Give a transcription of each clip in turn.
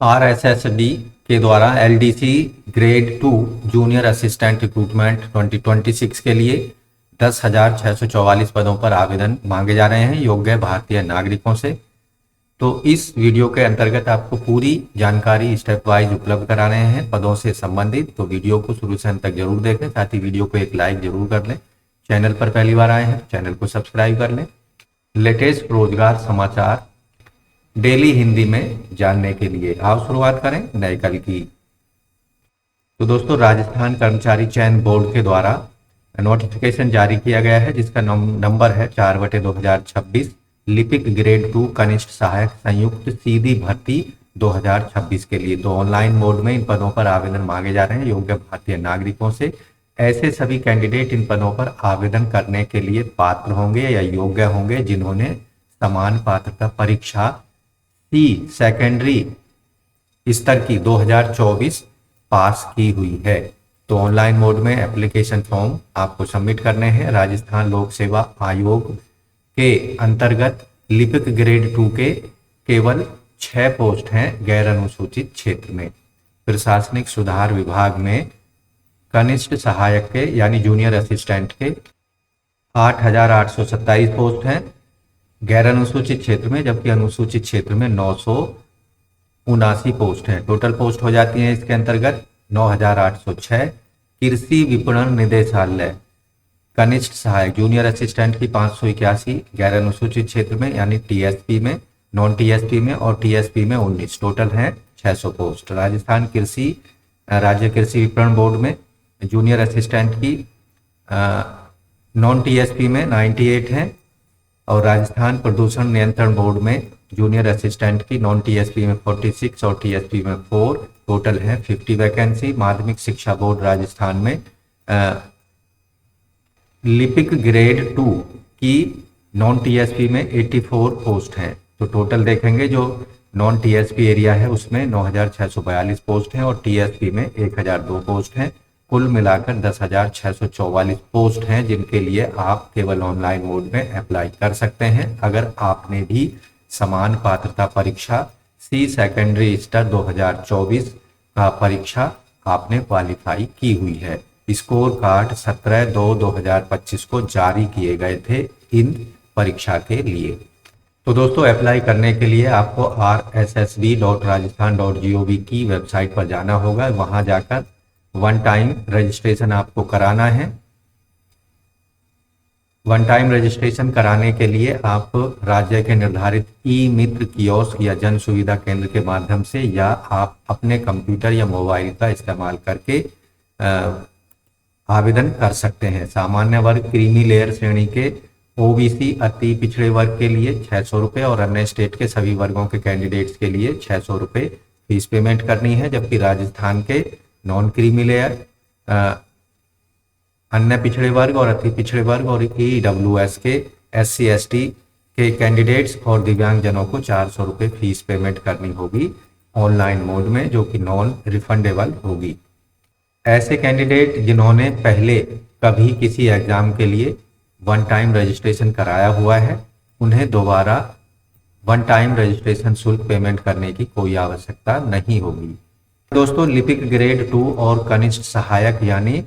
RSSD के द्वारा LDC grade 2 junior assistant recruitment 2026 के लिए 10,644 पदों पर आवेदन मांगे जा रहे हैं योग्य भारतीय नागरिकों से। तो इस वीडियो के अंतर्गत आपको पूरी जानकारी स्टेप वाइज उपलब्ध करा रहे हैं पदों से संबंधित। तो वीडियो को शुरू से अंत तक जरूर देखें, साथ ही वीडियो को एक लाइक जरूर कर लें। चैनल पर पहली बार आए हैं चैनल को सब्सक्राइब कर लें। लेटेस्ट रोजगार समाचार डेली हिंदी में जानने के लिए आओ शुरुआत करें नए कल की। तो दोस्तों, राजस्थान कर्मचारी चयन बोर्ड के द्वारा नोटिफिकेशन जारी किया गया है जिसका नंबर है 4/2026 लिपिक ग्रेड 2 कनिष्ठ सहायक संयुक्त सीधी भर्ती 2026 के लिए। तो ऑनलाइन मोड में इन पदों पर आवेदन मांगे जा रहे हैं योग्य भारतीय नागरिकों से। ऐसे सभी कैंडिडेट इन पदों पर आवेदन करने के लिए पात्र होंगे या योग्य होंगे जिन्होंने समान पात्रता परीक्षा सेकेंडरी स्तर की 2024 पास की हुई है। तो ऑनलाइन मोड में एप्लीकेशन फॉर्म आपको सबमिट करने हैं। राजस्थान लोक सेवा आयोग के अंतर्गत लिपिक ग्रेड 2 के केवल 6 पोस्ट हैं गैर अनुसूचित क्षेत्र में। प्रशासनिक सुधार विभाग में कनिष्ठ सहायक के यानी जूनियर असिस्टेंट के 8,827 पोस्ट हैं गैर अनुसूचित क्षेत्र में, जबकि अनुसूचित क्षेत्र में 979 पोस्ट हैं। टोटल पोस्ट हो जाती हैं इसके अंतर्गत 9,806। कृषि विपणन निदेशालय कनिष्ठ सहायक जूनियर असिस्टेंट की 581 गैर अनुसूचित क्षेत्र में यानी TSP में, नॉन TSP में और TSP में 19। टोटल हैं 600 पोस्ट। राजस्थान राज्य कृषि विपणन बोर्ड में जूनियर असिस्टेंट की नॉन TSP में 98 हैं और राजस्थान प्रदूषण नियंत्रण बोर्ड में जूनियर असिस्टेंट की नॉन TSP में 46 और TSP में 4। टोटल है 50 वैकेंसी। माध्यमिक शिक्षा बोर्ड राजस्थान में लिपिक ग्रेड 2 की नॉन TSP में 84 पोस्ट हैं। तो टोटल देखेंगे जो नॉन TSP एरिया है उसमें 9,642 पोस्ट हैं और TSP में 1,002 पोस्ट हैं। कुल मिलाकर 10,644 पोस्ट हैं जिनके लिए आप केवल ऑनलाइन मोड में अप्लाई कर सकते हैं अगर आपने भी समान पात्रता परीक्षा सेकेंडरी स्तर 2024 का परीक्षा आपने क्वालिफाई की हुई है। स्कोर कार्ड 17/2/2025 को जारी किए गए थे इन परीक्षा के लिए। तो दोस्तों, अप्लाई करने के लिए आपको rssb.rajasthan.gov की वेबसाइट पर जाना होगा। वहां जाकर वन टाइम रजिस्ट्रेशन आपको कराना है। वन टाइम रजिस्ट्रेशन कराने के लिए आप राज्य के निर्धारित ई-मित्र कियोस्क या जन सुविधा केंद्र के माध्यम से या आप अपने कंप्यूटर या मोबाइल का इस्तेमाल करके आवेदन कर सकते हैं। सामान्य वर्ग क्रीमी लेयर श्रेणी के OBC अति पिछड़े वर्ग के लिए 600 रुपये और अन्य स्टेट के सभी वर्गों के कैंडिडेट्स के लिए 600 रुपये फीस पेमेंट करनी है। जबकि राजस्थान के नॉन क्रीमी लेयर अन्य पिछड़े वर्ग और अति पिछड़े वर्ग और EWS के SC/ST के कैंडिडेट्स और दिव्यांग जनों को 400 रुपये फीस पेमेंट करनी होगी ऑनलाइन मोड में, जो कि नॉन रिफंडेबल होगी। ऐसे कैंडिडेट जिन्होंने पहले कभी किसी एग्जाम के लिए वन टाइम रजिस्ट्रेशन कराया हुआ है उन्हें दोबारा वन टाइम रजिस्ट्रेशन शुल्क पेमेंट करने की कोई आवश्यकता नहीं होगी। दोस्तों, लिपिक ग्रेड 2 और कनिष्ठ सहायक यानी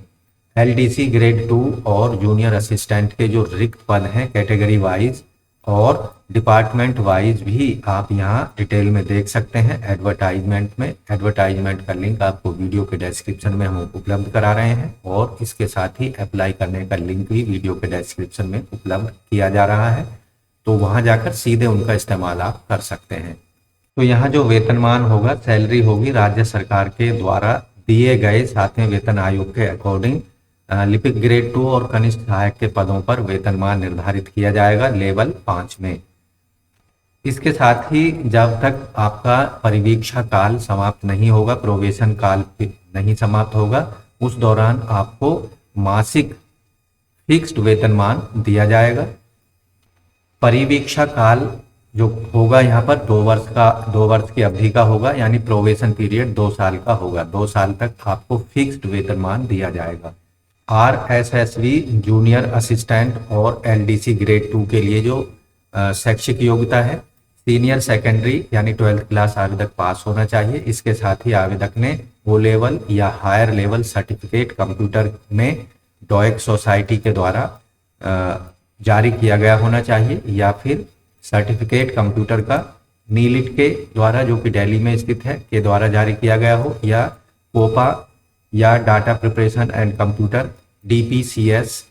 LDC ग्रेड 2 और जूनियर असिस्टेंट के जो रिक्त पद हैं कैटेगरी वाइज और डिपार्टमेंट वाइज भी आप यहां डिटेल में देख सकते हैं एडवर्टाइजमेंट में। एडवर्टाइजमेंट का लिंक आपको वीडियो के डिस्क्रिप्शन में हम उपलब्ध करा रहे हैं और इसके साथ ही अप्लाई करने का लिंक भी वीडियो के डिस्क्रिप्शन में उपलब्ध किया जा रहा है। तो वहां जाकर सीधे उनका इस्तेमाल आप कर सकते हैं। तो यहाँ जो वेतनमान होगा, सैलरी होगी राज्य सरकार के द्वारा दिए गए 7वें वेतन आयोग के अकॉर्डिंग लिपिक ग्रेड 2 और कनिष्ठ सहायक के पदों पर वेतनमान निर्धारित किया जाएगा लेवल 5 में। इसके साथ ही जब तक आपका परिवीक्षा काल समाप्त नहीं होगा, प्रोबेशन काल नहीं समाप्त होगा, उस दौरान आपको मासिक फिक्स्ड वेतनमान दिया जाएगा। परिवीक्षा काल जो होगा यहाँ पर 2 वर्ष की अवधि का होगा, यानी प्रोबेशन पीरियड 2 साल का होगा। 2 साल तक आपको फिक्स्ड वेतनमान दिया जाएगा। RSSB जूनियर असिस्टेंट और LDC ग्रेड 2 के लिए जो शैक्षिक योग्यता है सीनियर सेकेंडरी यानी 12th क्लास आवेदक पास होना चाहिए। इसके साथ ही आवेदक ने ओ लेवल या हायर लेवल सर्टिफिकेट कंप्यूटर में डॉइक सोसाइटी के द्वारा जारी किया गया होना चाहिए, या फिर सर्टिफिकेट कंप्यूटर का नीलिट के द्वारा, जो कि दिल्ली में स्थित है, के द्वारा जारी किया गया हो, या कोपा या data preparation and computer DPCS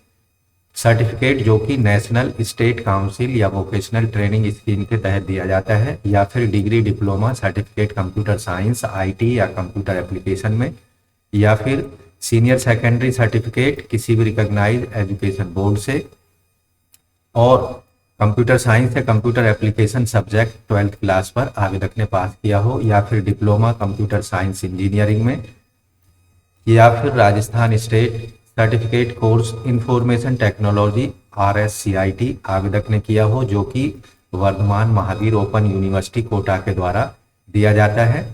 certificate जो कि नेशनल स्टेट काउंसिल या वोकेशनल ट्रेनिंग स्कीम के तहत दिया जाता है, या फिर degree diploma certificate computer science IT या कंप्यूटर एप्लीकेशन में, या फिर सीनियर सेकेंडरी सर्टिफिकेट किसी भी रिकॉग्नाइज्ड एजुकेशन बोर्ड से, और कंप्यूटर साइंस या computer application subject 12th class पर आवेदक ने पास किया हो, या फिर डिप्लोमा कंप्यूटर साइंस इंजीनियरिंग में, या फिर Rajasthan state certificate course information technology RSCIT आवेदक ने किया हो, जो कि वर्धमान महावीर ओपन यूनिवर्सिटी कोटा के द्वारा दिया जाता है,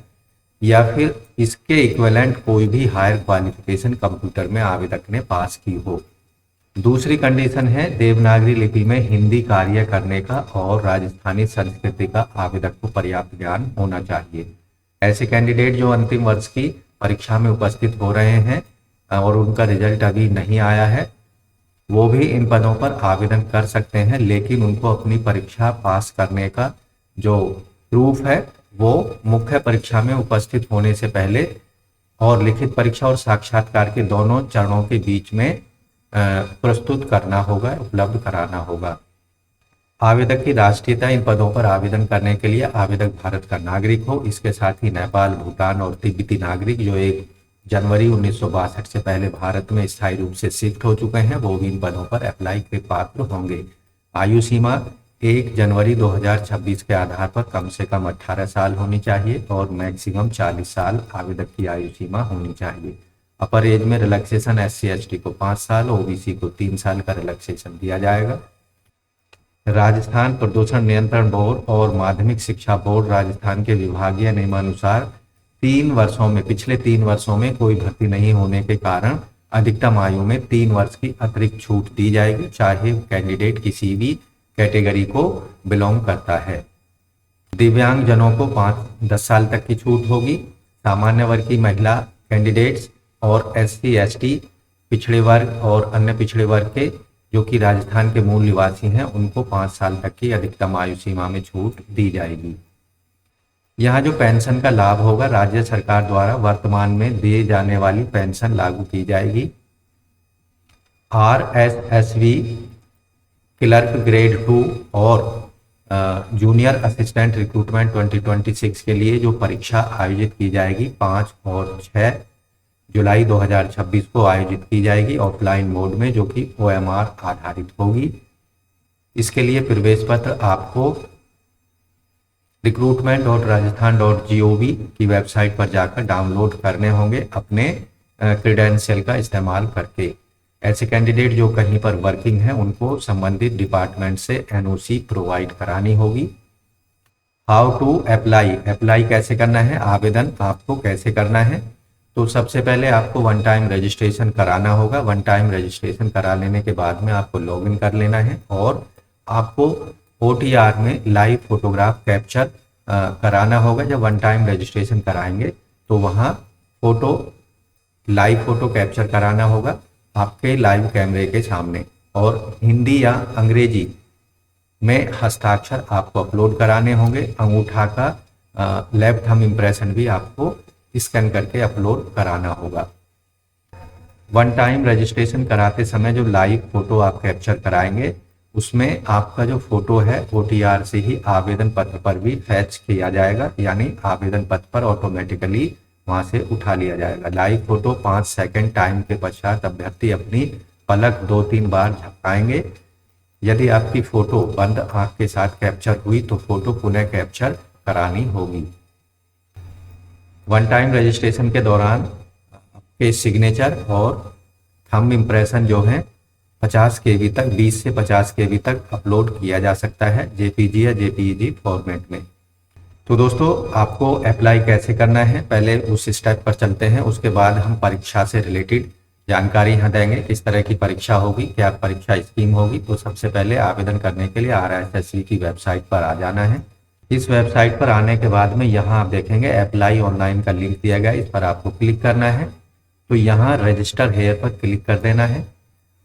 या फिर इसके इक्विवेलेंट कोई भी हायर क्वालिफिकेशन कंप्यूटर में आवेदक ने पास की हो। दूसरी कंडीशन है देवनागरी लिपि में हिंदी कार्य करने का और राजस्थानी संस्कृति का आवेदक को पर्याप्त ज्ञान होना चाहिए। ऐसे कैंडिडेट जो अंतिम वर्ष की परीक्षा में उपस्थित हो रहे हैं और उनका रिजल्ट अभी नहीं आया है, वो भी इन पदों पर आवेदन कर सकते हैं, लेकिन उनको अपनी परीक्षा पास करने का जो प्रूफ है वो मुख्य परीक्षा में उपस्थित होने से पहले और लिखित परीक्षा और साक्षात्कार के दोनों चरणों के बीच में प्रस्तुत करना होगा, उपलब्ध कराना होगा। आवेदक की राष्ट्रीयता, इन पदों पर आवेदन करने के लिए आवेदक भारत का नागरिक हो। इसके साथ ही नेपाल, भूटान और तिब्बती नागरिक जो 1 जनवरी 1962 से पहले भारत में स्थायी रूप से शिफ्ट हो चुके हैं, वो भी इन पदों पर अप्लाई के पात्र होंगे। आयु सीमा 1 जनवरी 2026 के आधार पर कम से कम 18 साल होनी चाहिए और मैक्सिमम 40 साल आवेदक की आयु सीमा होनी चाहिए। अपर एज में रिलैक्सेशन SC/ST को 5 साल, OBC को 3 साल का रिलैक्सेशन दिया जाएगा। राजस्थान प्रदूषण नियंत्रण बोर्ड और माध्यमिक शिक्षा बोर्ड राजस्थान के विभागीय नियमानुसार पिछले 3 वर्षों में कोई भर्ती नहीं होने के कारण अधिकतम आयु में 3 वर्ष की अतिरिक्त छूट दी जाएगी, चाहे कैंडिडेट किसी भी कैटेगरी को बिलोंग करता है। दिव्यांग जनों को 10 साल तक की छूट होगी। सामान्य वर्ग की महिला कैंडिडेट्स और SC/ST पिछड़े वर्ग और अन्य पिछड़े वर्ग के जो कि राजस्थान के मूल निवासी हैं, उनको 5 साल तक की अधिकतम आयु सीमा में छूट दी जाएगी। यहाँ जो पेंशन का लाभ होगा, राज्य सरकार द्वारा वर्तमान में दिए जाने वाली पेंशन लागू की जाएगी। RSSV क्लर्क ग्रेड 2 और जूनियर असिस्टेंट रिक्रूटमेंट 2026 के लिए जो परीक्षा आयोजित की जाएगी 5 और 6 जुलाई 2026 को आयोजित की जाएगी ऑफलाइन मोड में, जो कि OMR आधारित होगी। इसके लिए प्रवेश पत्र आपको recruitment.rajasthan.gov की वेबसाइट पर जाकर डाउनलोड करने होंगे अपने क्रेडेंशियल का इस्तेमाल करके। ऐसे कैंडिडेट जो कहीं पर वर्किंग हैं, उनको संबंधित डिपार्टमेंट से NOC प्रोवाइड करानी होगी। हाउ टू अप्लाई कैसे करना है, आवेदन आपको कैसे करना है, तो सबसे पहले आपको 1 टाइम रजिस्ट्रेशन कराना होगा। 1 टाइम रजिस्ट्रेशन करा लेने के बाद में आपको लॉगिन कर लेना है और आपको OTR में लाइव फोटोग्राफ कैप्चर कराना होगा। जब 1 टाइम रजिस्ट्रेशन कराएंगे तो वहाँ लाइव फोटो कैप्चर कराना होगा आपके लाइव कैमरे के सामने, और हिंदी या अंग्रेजी में हस्ताक्षर आपको अपलोड कराने होंगे। अंगूठा का लेफ्ट थंब इम्प्रेशन भी आपको स्कैन करके अपलोड कराना होगा। 1 टाइम रजिस्ट्रेशन कराते समय जो लाइव फोटो आप कैप्चर कराएंगे, उसमें आपका जो फोटो है OTR से ही आवेदन पत्र पर भी फैच किया जाएगा, यानी आवेदन पत्र पर ऑटोमेटिकली वहां से उठा लिया जाएगा। लाइव फोटो 5 सेकंड टाइम के पश्चात अभ्यर्थी अपनी पलक 2-3 बार झपकाएंगे। यदि आपकी फोटो बंद आंख के साथ कैप्चर हुई तो फोटो पुनः कैप्चर करानी होगी। 1 टाइम रजिस्ट्रेशन के दौरान आपके सिग्नेचर और थंब इम्प्रेशन जो है 50 KB तक, 20 से 50 KB तक अपलोड किया जा सकता है JPG या JPEG फॉर्मेट में। तो दोस्तों, आपको अप्लाई कैसे करना है, पहले उस स्टेप पर चलते हैं। उसके बाद हम परीक्षा से रिलेटेड जानकारी यहाँ देंगे, किस तरह की परीक्षा होगी, क्या परीक्षा स्कीम होगी। तो सबसे पहले आवेदन करने के लिए RSSV की वेबसाइट पर आ जाना है। इस वेबसाइट पर आने के बाद में यहाँ आप देखेंगे अप्लाई ऑनलाइन का लिंक दिया गया है, इस पर आपको क्लिक करना है। तो यहाँ रजिस्टर हेयर पर क्लिक कर देना है।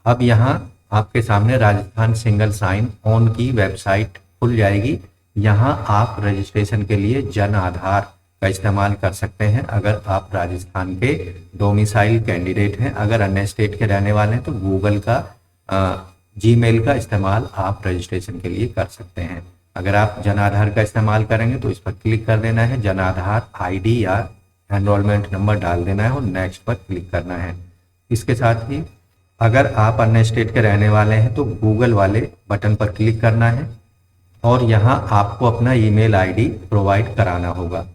अब यहाँ आपके सामने राजस्थान सिंगल साइन ऑन की वेबसाइट खुल जाएगी। यहाँ आप रजिस्ट्रेशन के लिए जन आधार का इस्तेमाल कर सकते हैं अगर आप राजस्थान के डोमिसाइल कैंडिडेट हैं। अगर अन्य स्टेट के रहने वाले हैं तो गूगल का जीमेल का इस्तेमाल आप रजिस्ट्रेशन के लिए कर सकते हैं। अगर आप जन आधार का इस्तेमाल करेंगे तो इस पर क्लिक कर देना है, जन आधार आईडी या एनरोलमेंट नंबर डाल देना है और नेक्स्ट पर क्लिक करना है। इसके साथ ही अगर आप अन्य स्टेट के रहने वाले हैं तो गूगल वाले बटन पर क्लिक करना है और यहाँ आपको अपना ईमेल आईडी प्रोवाइड कराना होगा।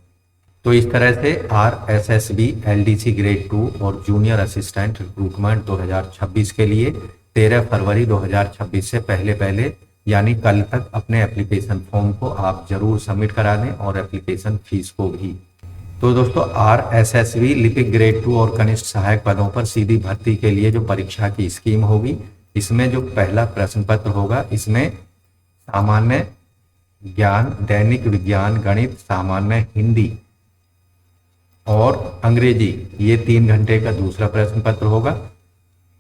तो इस तरह से RSSB LDC ग्रेड 2 और जूनियर असिस्टेंट रिक्रूटमेंट 2026 के लिए 13 फरवरी 2026 से पहले यानी कल तक अपने एप्लीकेशन फॉर्म को आप जरूर सबमिट करा दें और एप्लीकेशन फीस को भी। तो दोस्तों RSSB लिपिक ग्रेड 2 और कनिष्ठ सहायक पदों पर सीधी भर्ती के लिए जो परीक्षा की स्कीम होगी, इसमें जो पहला प्रश्न पत्र होगा इसमें सामान्य ज्ञान, दैनिक विज्ञान, गणित, सामान्य हिंदी और अंग्रेजी, ये 3 घंटे का दूसरा प्रश्न पत्र होगा।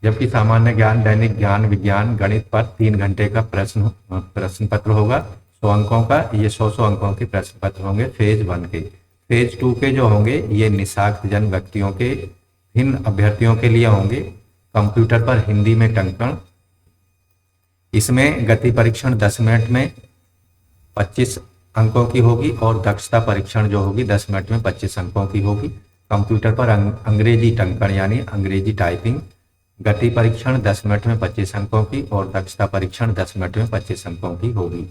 जबकि सामान्य ज्ञान, दैनिक ज्ञान, विज्ञान, गणित पर 3 घंटे का प्रश्न पत्र होगा 100 अंकों का। ये 100 अंकों के प्रश्न पत्र होंगे फेज 1 के। फेज 2 के जो होंगे ये निशाक्त जन व्यक्तियों के भिन्न अभ्यर्थियों के लिए होंगे। कंप्यूटर पर हिंदी में टंकण, इसमें गति परीक्षण 10 मिनट में 25 अंकों की होगी और दक्षता परीक्षण जो होगी 10 मिनट में 25 अंकों की होगी। कंप्यूटर पर अंग्रेजी टंकण यानी अंग्रेजी टाइपिंग, गति परीक्षण 10 मिनट में 25 अंकों की और दक्षता परीक्षण 10 मिनट में 25 अंकों की होगी।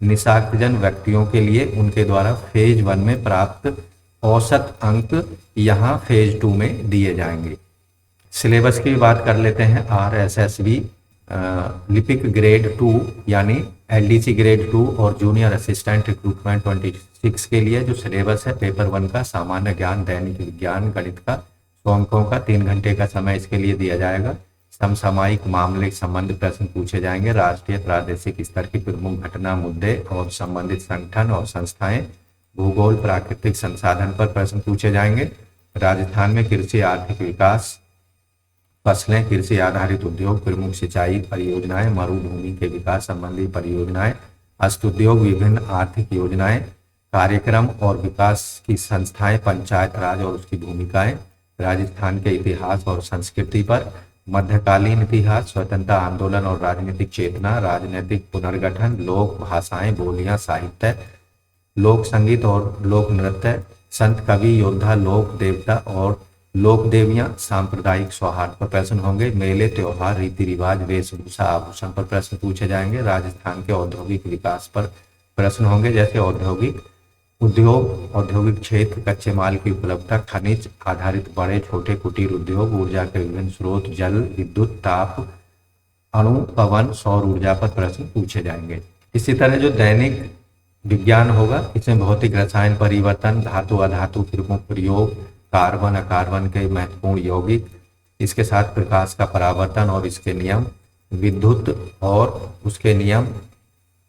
निशाक्तजन व्यक्तियों के लिए उनके द्वारा फेज 1 में प्राप्त औसत अंक यहाँ फेज 2 में दिए जाएंगे। सिलेबस की बात कर लेते हैं। RSSB लिपिक ग्रेड 2 यानी LDC ग्रेड 2 और जूनियर असिस्टेंट रिक्रूटमेंट 26 के लिए जो सिलेबस है पेपर 1 का सामान्य ज्ञान, दैनिक विज्ञान, गणित का 100 अंकों का 3 घंटे का समय इसके लिए दिया जाएगा। समसामयिक मामले संबंधित प्रश्न पूछे जाएंगे। राष्ट्रीय प्रादेशिक स्तर की प्रमुख घटना, मुद्दे और संबंधित संगठन और संस्थाएं। भूगोल, प्राकृतिक संसाधन पर प्रश्न पूछे जाएंगे। राजस्थान में कृषि आर्थिक विकास, फसलें, कृषि आधारित उद्योग, प्रमुख सिंचाई परियोजनाएं, मरुभूमि के विकास संबंधी परियोजनाएं, हस्तोद्योग, विभिन्न आर्थिक योजनाएं, कार्यक्रम और विकास की संस्थाएं, पंचायत राज और उसकी भूमिकाएं, राजस्थान के इतिहास और संस्कृति पर, मध्यकालीन इतिहास, स्वतंत्रता आंदोलन और राजनीतिक चेतना, राजनीतिक पुनर्गठन, लोक भाषाएं, बोलियां, साहित्य, लोक संगीत और लोक नृत्य, संत कवि योद्धा, लोक देवता और लोक देवियां, सांप्रदायिक सौहार्द पर प्रश्न होंगे। मेले, त्योहार, रीति रिवाज, वेशभूषा, आभूषण पर प्रश्न पूछे जाएंगे। राजस्थान के औद्योगिक विकास पर प्रश्न होंगे, जैसे औद्योगिक क्षेत्र, कच्चे माल की उपलब्धता, खनिज आधारित बड़े छोटे कुटीर उद्योग, ऊर्जा के विभिन्न स्रोत, जल, विद्युत, ताप, अणु, पवन, सौर ऊर्जा पर प्रश्न पूछे जाएंगे। इसी तरह जो दैनिक विज्ञान होगा इसमें भौतिक रसायन परिवर्तन, धातु अधातु प्रयोग, कार्बन अकार्बन के महत्वपूर्ण यौगिक, इसके साथ प्रकाश का परावर्तन और इसके नियम, विद्युत और उसके नियम,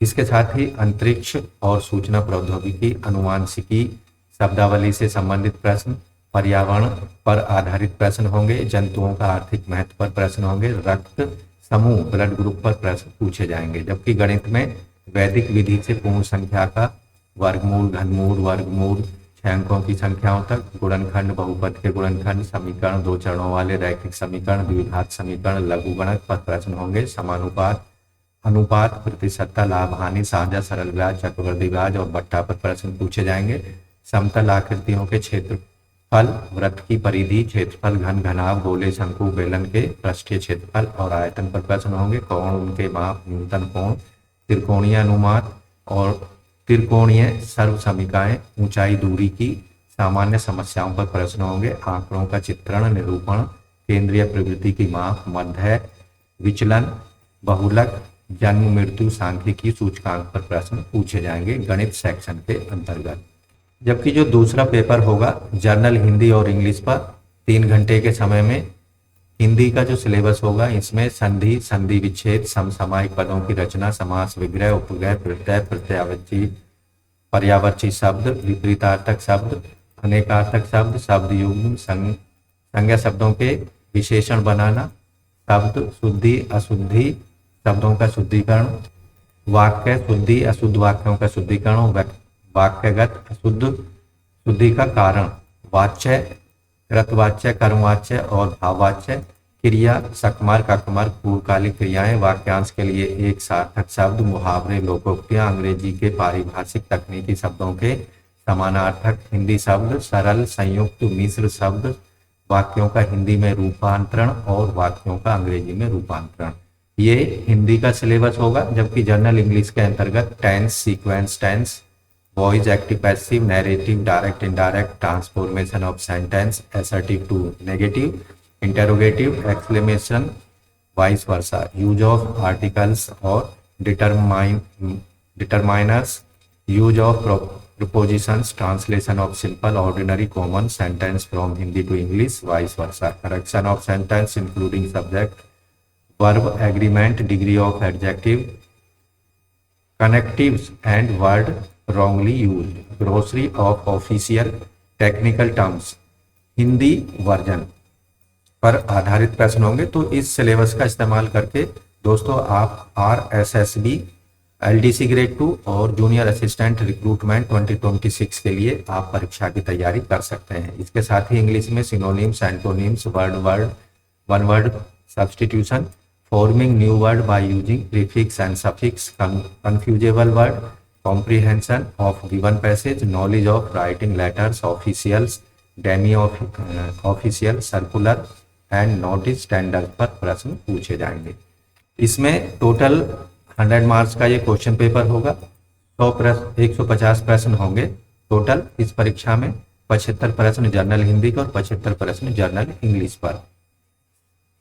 इसके साथ ही अंतरिक्ष और सूचना प्रौद्योगिकी, अनुवांशिकी, शब्दावली से संबंधित प्रश्न, पर्यावरण पर आधारित प्रश्न होंगे। जंतुओं का आर्थिक महत्व पर प्रश्न होंगे। रक्त समूह, ब्लड ग्रुप पर प्रश्न पूछे जाएंगे। जबकि गणित में वैदिक विधि से पूर्ण संख्या का वर्गमूल, घनमूल, वर्गमूल, 6 अंकों की संख्याओं तक, गुणनखंड, बहुपद के गुणनखंड, समीकरण, 2 चरणों वाले रैखिक समीकरण, द्विघात समीकरण, लघुगणक पर प्रश्न होंगे। समानुपात, अनुपात, प्रतिशतता, लाभ हानि, साझा, सरल ब्याज, चक्रवृद्धि ब्याज और बट्टा पर प्रश्न पूछे जाएंगे। समतल आकृतियों के क्षेत्रफल, वृत्त की परिधि, क्षेत्रफल, घन, घनाभ, गोले, शंकु, बेलन के पृष्ठीय क्षेत्रफल और आयतन पर प्रश्न होंगे। कोण, उनके माप, न्यूनतम कोण, त्रिकोणीय अनुपात और त्रिकोणीय सर्व समीकरण, ऊंचाई, दूरी की सामान्य समस्याओं पर प्रश्न होंगे। आंकड़ों का चित्रण, निरूपण, केंद्रीय प्रवृत्ति की माप, मध्य विचलन, बहुलक, जन्म मृत्यु, सांख्यिकी, सूचकांक पर प्रश्न पूछे जाएंगे गणित सेक्शन के अंतर्गत। जबकि जो दूसरा पेपर होगा जर्नल हिंदी और इंग्लिश पर 3 घंटे के समय में, हिंदी का जो सिलेबस होगा इसमें संधि, संधि विच्छेद, समसामयिक पदों की रचना, समास विग्रह, उपग्रह, प्रत्यय, प्रत्ययावच्छी पर्यायवाची शब्द, विपरीतार्थक शब्द, अनेकार्थक शब्द, शब्द युग्म, संज्ञा शब्दों के विशेषण बनाना, शब्द शुद्धि अशुद्धि शब्दों का शुद्धिकरण, वाक्य शुद्धि अशुद्ध वाक्यों का शुद्धिकरण, वाक्यगत अशुद्ध शुद्धि का कारण, वाच्य, कृतवाच्य, कर्मवाच्य और भाववाच्य, क्रिया, सकमार, ककमार, पूर्वकालिक क्रियाएं, वाक्यांश के लिए एक सार्थक शब्द, मुहावरे, लोकोक्तियां, अंग्रेजी के पारिभाषिक तकनीकी शब्दों के समानार्थक हिंदी शब्द, सरल, संयुक्त, मिश्र शब्द, वाक्यों का हिंदी में रूपांतरण और वाक्यों का अंग्रेजी में रूपांतरण। ये हिंदी का सिलेबस होगा, जबकि जनरल इंग्लिश के अंतर्गत tense, sequence tense, voice, active passive, narrative, direct indirect, transformation of sentence, assertive to negative, interrogative, exclamation, vice versa, use of articles और determiners, use of prepositions, translation of simple, ordinary, common sentence from Hindi to English, vice versa, correction of sentence including subject, verb, agreement, degree of adjective, connectives and word wrongly used, glossary of official technical terms, Hindi version पर आधारित प्रश्न होंगे। तो इस syllabus का इस्तेमाल करके दोस्तों आप RSSB, LDC ग्रेड 2 और जूनियर असिस्टेंट रिक्रूटमेंट 2026 के लिए आप परीक्षा की तैयारी कर सकते हैं। इसके साथ ही इंग्लिश में synonyms, antonyms, one word substitution, forming new word by using prefix and suffix, confusable word, comprehension of given passage, knowledge of writing letters, officials, demi official, circular and notice standard पर प्रश्न पूछे जाएंगे। इसमें total 100 marks का ये question paper होगा। 150 प्रश्न होंगे टोटल इस परीक्षा में। 75 प्रश्न जनरल हिंदी के और 75 प्रश्न जनरल इंग्लिश पर।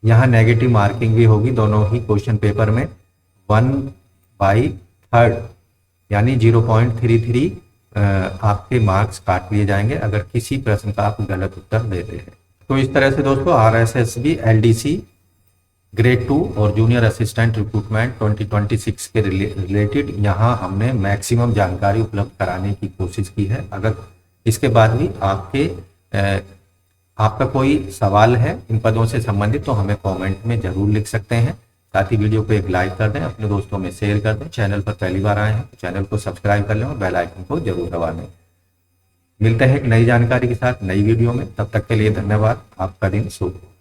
यहाँ नेगेटिव मार्किंग भी होगी दोनों ही क्वेश्चन पेपर में। 1/3 यानी 0.33 आपके मार्क्स काट लिए जाएंगे अगर किसी प्रश्न का आप गलत उत्तर देते हैं। तो इस तरह से दोस्तों RSSB, LDC ग्रेड 2 और जूनियर असिस्टेंट रिक्रूटमेंट 2026 के रिलेटेड यहाँ हमने मैक्सिमम जानकारी उपलब्ध कराने की कोशिश की है। अगर इसके बाद भी आपका कोई सवाल है इन पदों से संबंधित तो हमें कमेंट में जरूर लिख सकते हैं। साथ ही वीडियो को एक लाइक कर दें, अपने दोस्तों में शेयर कर दें। चैनल पर पहली बार आए हैं तो चैनल को सब्सक्राइब कर लें और बेल आइकन को जरूर दबा दें। मिलते हैं एक नई जानकारी के साथ नई वीडियो में, तब तक के लिए धन्यवाद। आपका दिन शुभ हो।